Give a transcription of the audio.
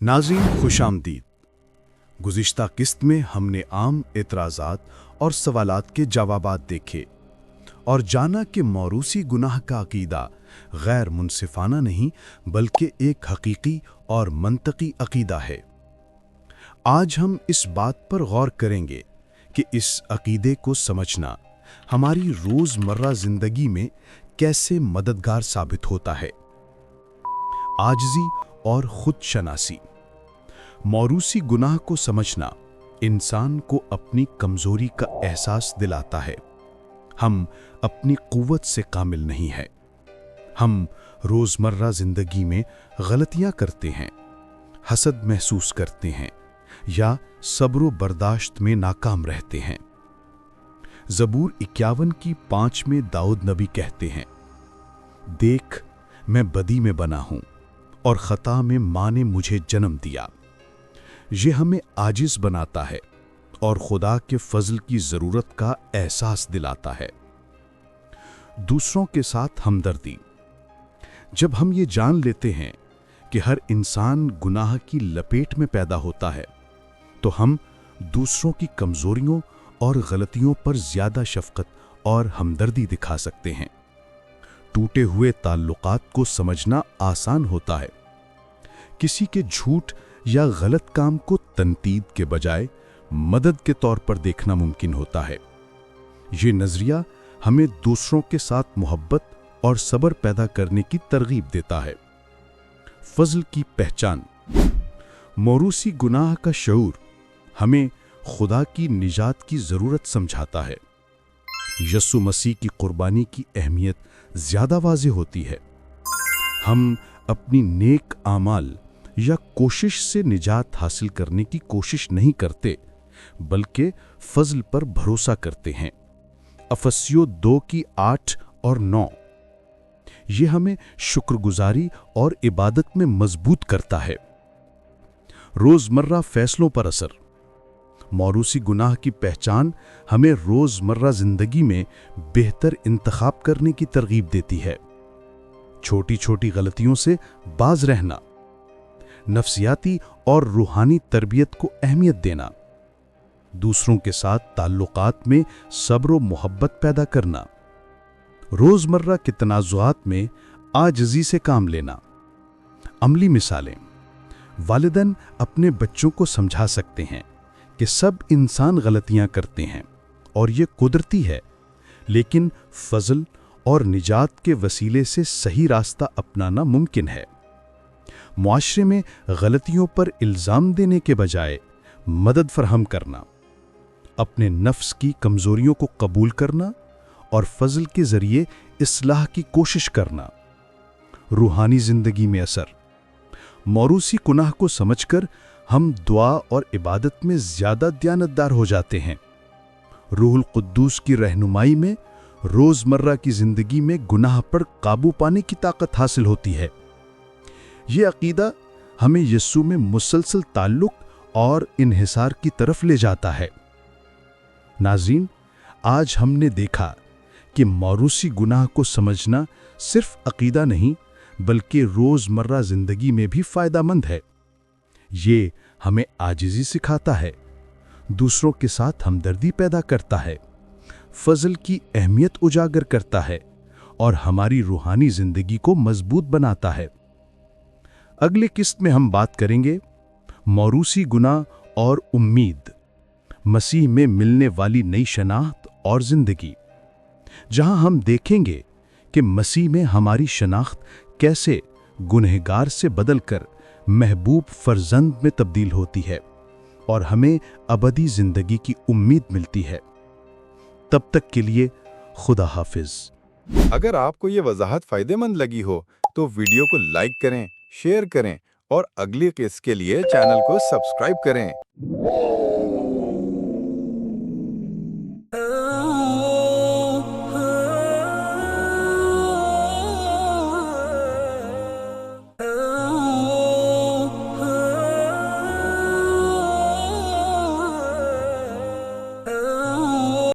नाज़रीन खुश आमदीद। गुज़िश्ता किस्त में हमने आम एतराज़ात और सवालात के जवाबात देखे और जाना कि मौरूसी गुनाह का अक़ीदा गैर मुनसिफ़ाना नहीं बल्कि एक हकीकी और मंतकी अक़ीदा है। आज हम इस बात पर गौर करेंगे कि इस अक़ीदे को समझना हमारी रोज़मर्रा ज़िंदगी में कैसे मददगार साबित होता है। आजिज़ी और खुदशनासी। मौरूसी गुनाह को समझना इंसान को अपनी कमज़ोरी का एहसास दिलाता है। हम अपनी क़ुव्वत से कामिल नहीं है। हम रोज़मर्रा ज़िंदगी में गलतियाँ करते हैं, हसद महसूस करते हैं या सब्र बर्दाश्त में नाकाम रहते हैं। ज़बूर 51 की 5 में दाऊद नबी कहते हैं, देख मैं बदी में बना हूँ और ख़ता में माँ ने मुझे जन्म दिया। ये हमें आजिज़ बनाता है और खुदा के फज़ल की ज़रूरत का एहसास दिलाता है। दूसरों के साथ हमदर्दी। जब हम ये जान लेते हैं कि हर इंसान गुनाह की लपेट में पैदा होता है, तो हम दूसरों की कमज़ोरियों और गलतियों पर ज़्यादा शफ़क़त और हमदर्दी दिखा सकते हैं। टूटे हुए ताल्लुकात को समझना आसान होता है। किसी के झूठ या गलत काम को तनकीद के बजाय मदद के तौर पर देखना मुमकिन होता है। ये नज़रिया हमें दूसरों के साथ मोहब्बत और सब्र पैदा करने की तरगीब देता है। फज़ल की पहचान। मौरूसी गुनाह का शऊर हमें खुदा की निजात की ज़रूरत समझाता है। यस्सु मसीह की कुर्बानी की अहमियत ज़्यादा वाज़ेह होती है। हम अपनी नेक आमाल या कोशिश से निजात हासिल करने की कोशिश नहीं करते, बल्कि फज़ल पर भरोसा करते हैं। अफस्सियों 2 की 8 और 9। ये हमें शुक्रगुजारी और इबादत में मजबूत करता है। रोज़मर्रा फ़ैसलों पर असर। मौरूसी गुनाह की पहचान हमें रोज़मर्रा ज़िंदगी में बेहतर इंतखाब करने की तरगीब देती है। छोटी छोटी गलतियों से बाज रहना, नफ्सियाती और रूहानी तरबियत को अहमियत देना, दूसरों के साथ ताल्लुकात में सब्र और मोहब्बत पैदा करना, रोज़मर्रा के तनाज़ुआत में आजिज़ी से काम लेना। अमली मिसालें। वालिदैन अपने बच्चों को समझा सकते हैं कि सब इंसान गलतियां करते हैं और ये कुदरती है, लेकिन फज़ल और निजात के वसीले से सही रास्ता अपनाना मुमकिन है। मुआशरे में गलतियों पर इल्ज़ाम देने के बजाय मदद फराहम करना, अपने नफ्स की कमज़ोरियों को कबूल करना और फज़ल के ज़रिए इस्लाह की कोशिश करना। रूहानी ज़िंदगी में असर। मौरूसी गुनाह को समझकर हम दुआ और इबादत में ज़्यादा दयानतदार हो जाते हैं। रूहुल कुद्दूस की रहनुमाई में रोज़मर्रा की ज़िंदगी में गुनाह पर काबू पाने की ताकत हासिल होती है। ये अक़ीदा हमें यस्सु में मुसलसल ताल्लुक़ और इन्हिसार की तरफ ले जाता है। नाज़रीन, आज हमने देखा कि मौरूसी गुनाह को समझना सिर्फ अक़ीदा नहीं बल्कि रोज़मर्रा ज़िंदगी में भी फ़ायदेमंद है। ये हमें आजिज़ी सिखाता है, दूसरों के साथ हमदर्दी पैदा करता है, फज़ल की अहमियत उजागर करता है और हमारी रूहानी ज़िंदगी को मजबूत बनाता है। अगले किस्त में हम बात करेंगे मौरूसी गुनाह और उम्मीद, मसीह में मिलने वाली नई शनाख्त और ज़िंदगी, जहां हम देखेंगे कि मसीह में हमारी शनाख्त कैसे गुनहगार से बदलकर महबूब फर्जंद में तब्दील होती है और हमें अबदी ज़िंदगी की उम्मीद मिलती है। तब तक के लिए खुदा हाफिज। अगर आपको ये वजाहत फ़ायदेमंद लगी हो तो वीडियो को लाइक करें, शेयर करें और अगली किस्त के लिए चैनल को सब्सक्राइब करें।